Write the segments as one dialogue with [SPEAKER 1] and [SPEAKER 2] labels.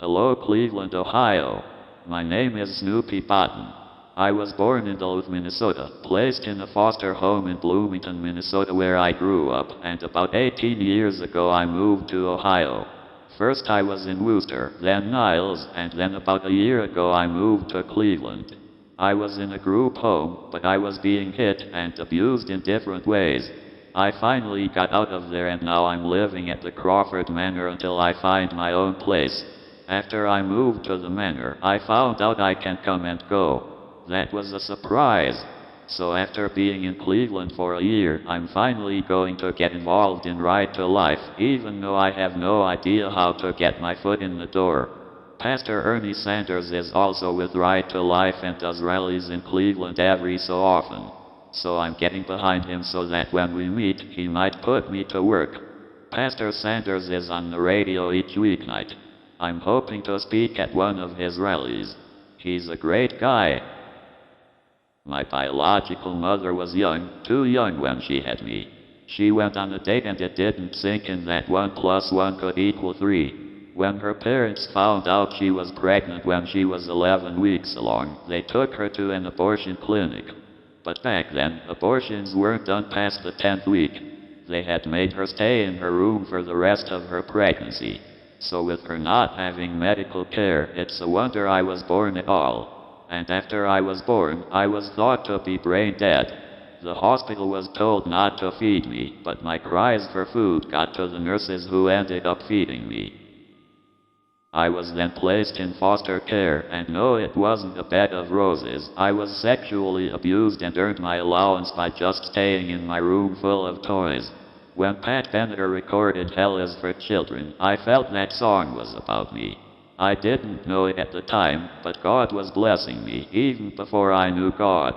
[SPEAKER 1] Hello, Cleveland, Ohio. My name is Snoopy Button. I was born in Duluth, Minnesota, placed in a foster home in Bloomington, Minnesota where I grew up, and about 18 years ago I moved to Ohio. First I was in Worcester, then Niles, and then about a year ago I moved to Cleveland. I was in a group home, but I was being hit and abused in different ways. I finally got out of there and now I'm living at the Crawford Manor until I find my own place. After I moved to the manor, I found out I can come and go. That was a surprise. So after being in Cleveland for a year, I'm finally going to get involved in Right to Life, even though I have no idea how to get my foot in the door. Pastor Ernie Sanders is also with Right to Life and does rallies in Cleveland every so often. So I'm getting behind him so that when we meet, he might put me to work. Pastor Sanders is on the radio each weeknight. I'm hoping to speak at one of his rallies. He's a great guy. My biological mother was young, too young when she had me. She went on a date and it didn't sink in that 1 + 1 could equal 3. When her parents found out she was pregnant when she was 11 weeks along, they took her to an abortion clinic. But back then, abortions weren't done past the 10th week. They had made her stay in her room for the rest of her pregnancy. So with her not having medical care, it's a wonder I was born at all. And after I was born, I was thought to be brain dead. The hospital was told not to feed me, but my cries for food got to the nurses who ended up feeding me. I was then placed in foster care, and no, it wasn't a bed of roses. I was sexually abused and earned my allowance by just staying in my room full of toys. When Pat Benatar recorded Hell is for Children, I felt that song was about me. I didn't know it at the time, but God was blessing me, even before I knew God.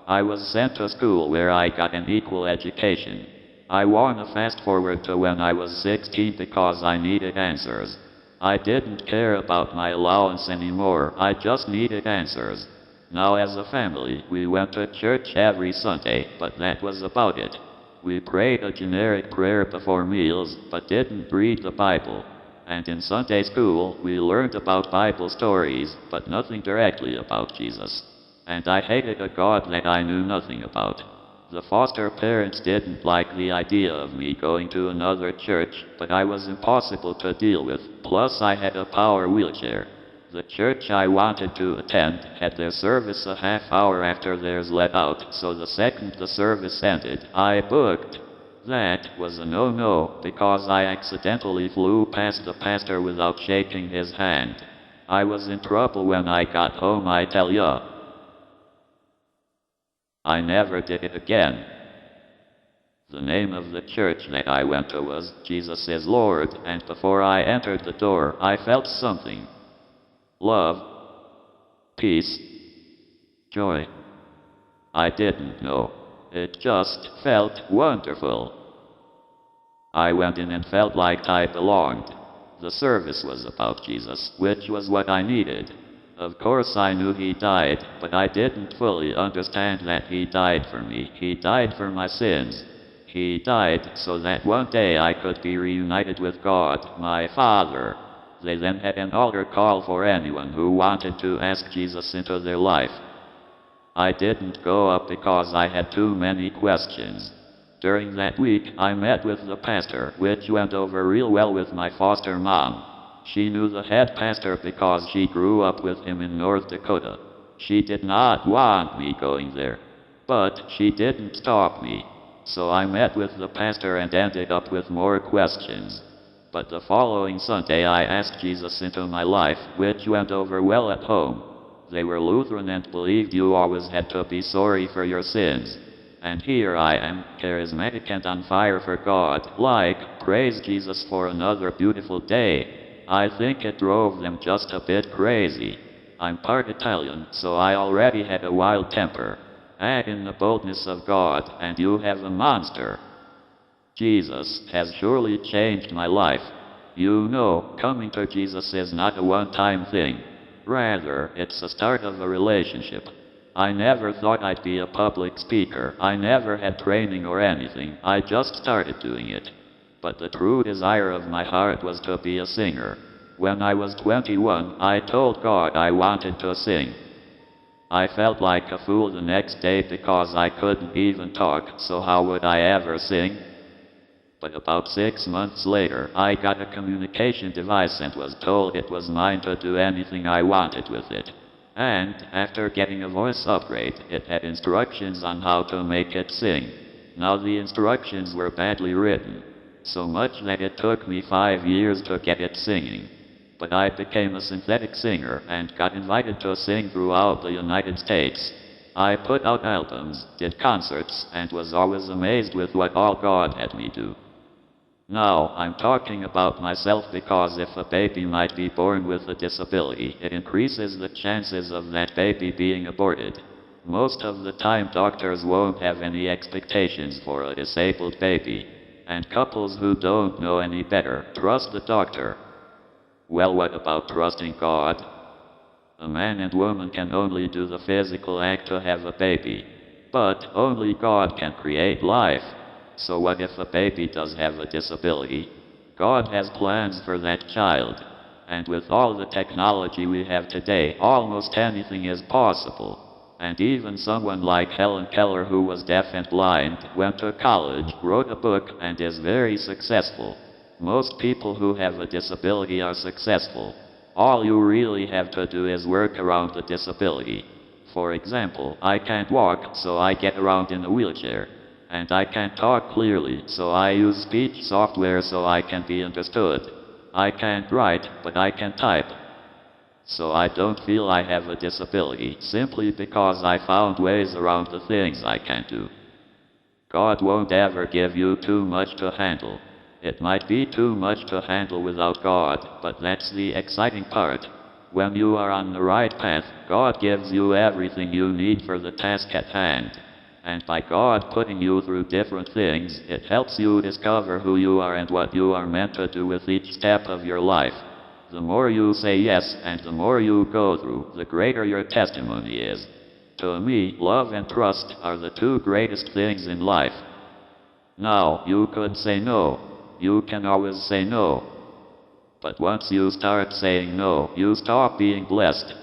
[SPEAKER 1] I was sent to school where I got an equal education. I wanna fast forward to when I was 16 because I needed answers. I didn't care about my allowance anymore, I just needed answers. Now as a family, we went to church every Sunday, but that was about it. We prayed a generic prayer before meals, but didn't read the Bible. And in Sunday school, we learned about Bible stories, but nothing directly about Jesus. And I hated a God that I knew nothing about. The foster parents didn't like the idea of me going to another church, but I was impossible to deal with, plus I had a power wheelchair. The church I wanted to attend had their service a half hour after theirs let out, so the second the service ended, I booked. That was a no-no, because I accidentally flew past the pastor without shaking his hand. I was in trouble when I got home, I tell ya. I never did it again. The name of the church that I went to was Jesus is Lord, and before I entered the door, I felt something. Love, peace, joy. I didn't know. It just felt wonderful. I went in and felt like I belonged. The service was about Jesus, which was what I needed. Of course I knew he died, but I didn't fully understand that he died for me. He died for my sins. He died so that one day I could be reunited with God, my Father. They then had an altar call for anyone who wanted to ask Jesus into their life. I didn't go up because I had too many questions. During that week, I met with the pastor, which went over real well with my foster mom. She knew the head pastor because she grew up with him in North Dakota. She did not want me going there, but she didn't stop me. So I met with the pastor and ended up with more questions. But the following Sunday I asked Jesus into my life, which went over well at home. They were Lutheran and believed you always had to be sorry for your sins. And here I am, charismatic and on fire for God, like, praise Jesus for another beautiful day. I think it drove them just a bit crazy. I'm part Italian, so I already had a wild temper. Add in the boldness of God, and you have a monster. Jesus has surely changed my life. You know, coming to Jesus is not a one-time thing. Rather, it's the start of a relationship. I never thought I'd be a public speaker. I never had training or anything. I just started doing it. But the true desire of my heart was to be a singer. When I was 21, I told God I wanted to sing. I felt like a fool the next day because I couldn't even talk, so how would I ever sing? But about 6 months later, I got a communication device and was told it was mine to do anything I wanted with it. And, after getting a voice upgrade, it had instructions on how to make it sing. Now the instructions were badly written, so much that it took me 5 years to get it singing. But I became a synthetic singer and got invited to sing throughout the United States. I put out albums, did concerts, and was always amazed with what all God had me do. Now, I'm talking about myself because if a baby might be born with a disability, it increases the chances of that baby being aborted. Most of the time doctors won't have any expectations for a disabled baby, and couples who don't know any better trust the doctor. Well, what about trusting God? A man and woman can only do the physical act to have a baby, but only God can create life. So what if a baby does have a disability? God has plans for that child, and with all the technology we have today, almost anything is possible. And even someone like Helen Keller, who was deaf and blind, went to college, wrote a book, and is very successful. Most people who have a disability are successful. All you really have to do is work around the disability. For example, I can't walk, so I get around in a wheelchair. And I can't talk clearly, so I use speech software so I can be understood. I can't write, but I can type. So I don't feel I have a disability, simply because I found ways around the things I can't do. God won't ever give you too much to handle. It might be too much to handle without God, but that's the exciting part. When you are on the right path, God gives you everything you need for the task at hand. And by God putting you through different things, it helps you discover who you are and what you are meant to do with each step of your life. The more you say yes and the more you go through, the greater your testimony is. To me, love and trust are the two greatest things in life. Now, you could say no. You can always say no. But once you start saying no, you stop being blessed.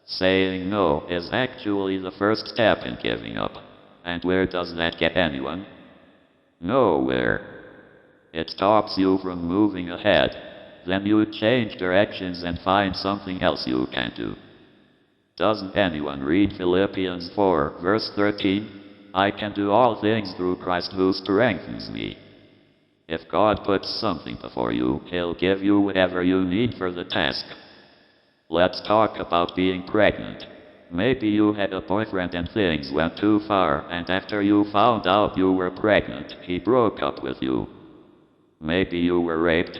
[SPEAKER 1] Saying no is actually the first step in giving up. And where does that get anyone? Nowhere. It stops you from moving ahead. Then you change directions and find something else you can do. Doesn't anyone read Philippians 4, verse 13? I can do all things through Christ who strengthens me. If God puts something before you, He'll give you whatever you need for the task. Let's talk about being pregnant. Maybe you had a boyfriend and things went too far, and after you found out you were pregnant, he broke up with you. Maybe you were raped.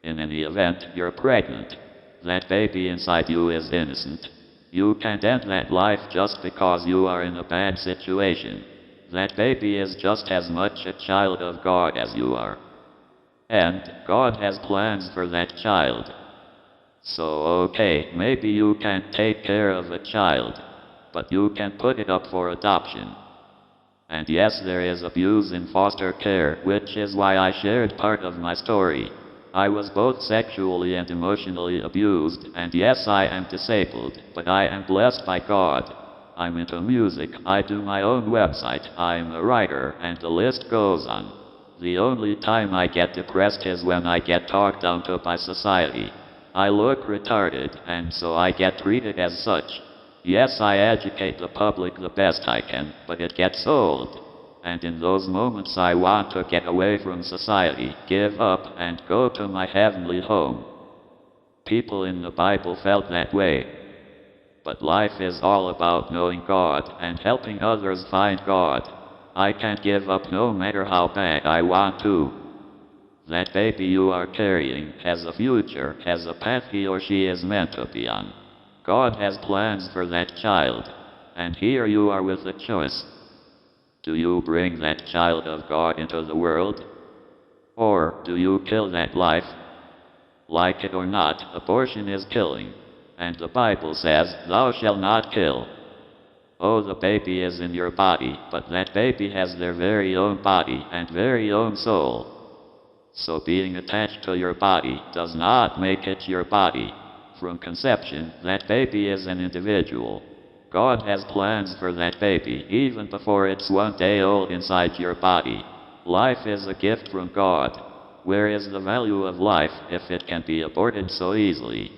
[SPEAKER 1] In any event, you're pregnant. That baby inside you is innocent. You can't end that life just because you are in a bad situation. That baby is just as much a child of God as you are. And God has plans for that child. So okay, maybe you can't take care of a child, but you can put it up for adoption. And yes, there is abuse in foster care, which is why I shared part of my story. I was both sexually and emotionally abused, and yes, I am disabled, but I am blessed by God. I'm into music, I do my own website, I'm a writer, and the list goes on. The only time I get depressed is when I get talked down to by society. I look retarded, and so I get treated as such. Yes, I educate the public the best I can, but it gets old. And in those moments I want to get away from society, give up, and go to my heavenly home. People in the Bible felt that way. But life is all about knowing God and helping others find God. I can't give up no matter how bad I want to. That baby you are carrying has a future, has a path he or she is meant to be on. God has plans for that child, and here you are with a choice. Do you bring that child of God into the world? Or do you kill that life? Like it or not, abortion is killing. And the Bible says, "Thou shalt not kill." Oh, the baby is in your body, but that baby has their very own body and very own soul. So being attached to your body does not make it your body. From conception, that baby is an individual. God has plans for that baby even before it's 1 day old inside your body. Life is a gift from God. Where is the value of life if it can be aborted so easily?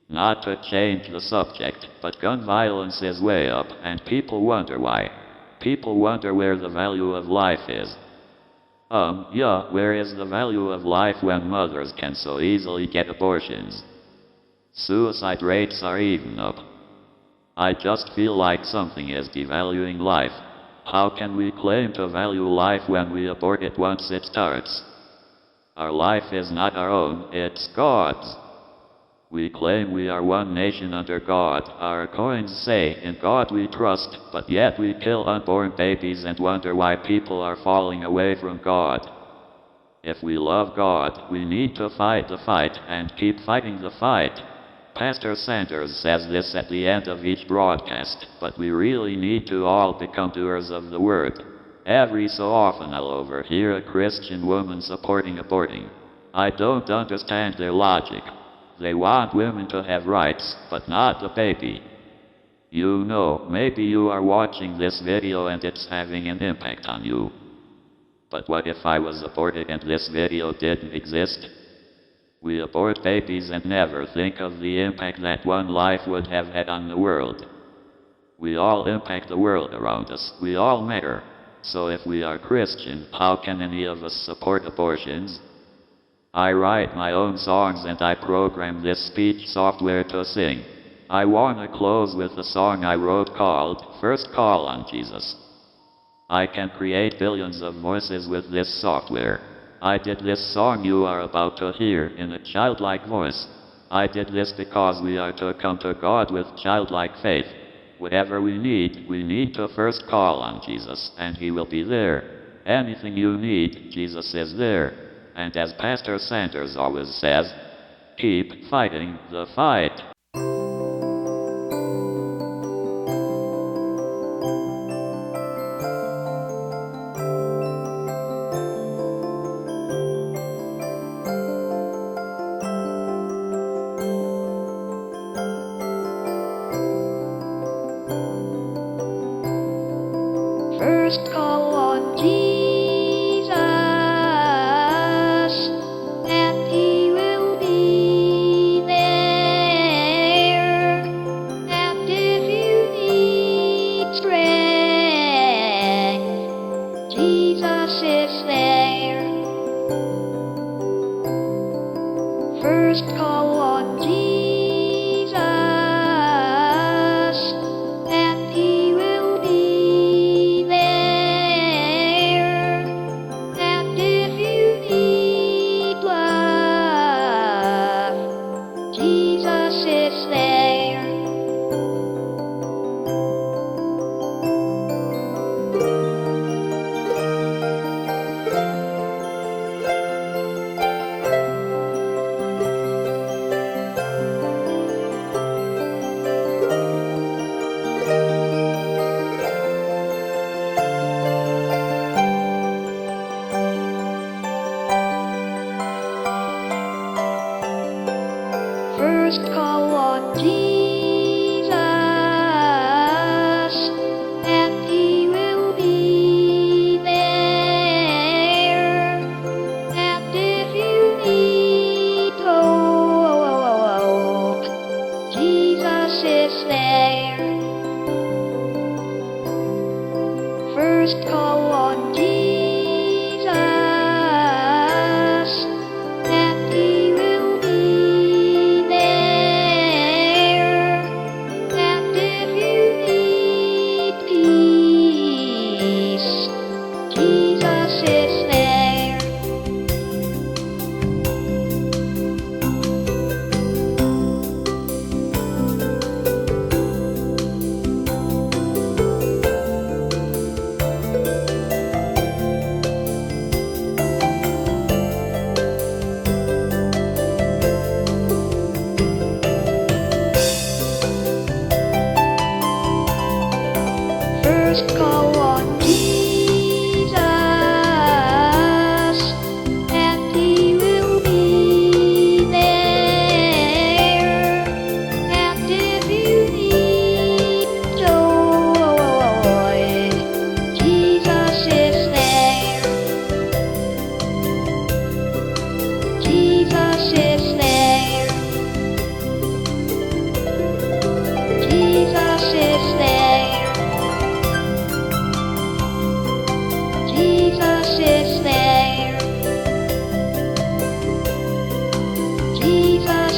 [SPEAKER 1] Not to change the subject, but gun violence is way up, and people wonder why. People wonder where the value of life is. Yeah, where is the value of life when mothers can so easily get abortions? Suicide rates are even up. I just feel like something is devaluing life. How can we claim to value life when we abort it once it starts? Our life is not our own, it's God's. We claim we are one nation under God. Our coins say, in God we trust, but yet we kill unborn babies and wonder why people are falling away from God. If we love God, we need to fight the fight and keep fighting the fight. Pastor Sanders says this at the end of each broadcast, but we really need to all become doers of the word. Every so often I'll overhear a Christian woman supporting aborting. I don't understand their logic. They want women to have rights, but not the baby. You know, maybe you are watching this video and it's having an impact on you. But what if I was aborted and this video didn't exist? We abort babies and never think of the impact that one life would have had on the world. We all impact the world around us. We all matter. So if we are Christian, how can any of us support abortions? I write my own songs and I program this speech software to sing. I wanna close with a song I wrote called First Call on Jesus. I can create billions of voices with this software. I did this song you are about to hear in a childlike voice. I did this because we are to come to God with childlike faith. Whatever we need to first call on Jesus, and He will be there. Anything you need, Jesus is there. And as Pastor Sanders always says, keep fighting the fight.
[SPEAKER 2] First call on Jesus, and He will be there. And if you need strength, Jesus is there. First call on Jesus, and He will be there. And if you need love, Jesus is there. First call on Jesus, and He will be there. And if you need hope, Jesus is there. First call on Jesus, and He will be there. And if you need peace, Jesus is there.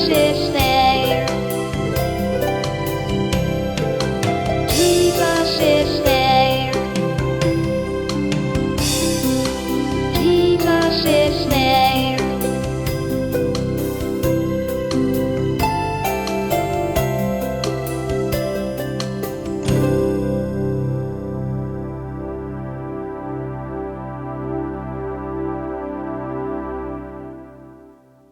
[SPEAKER 2] system.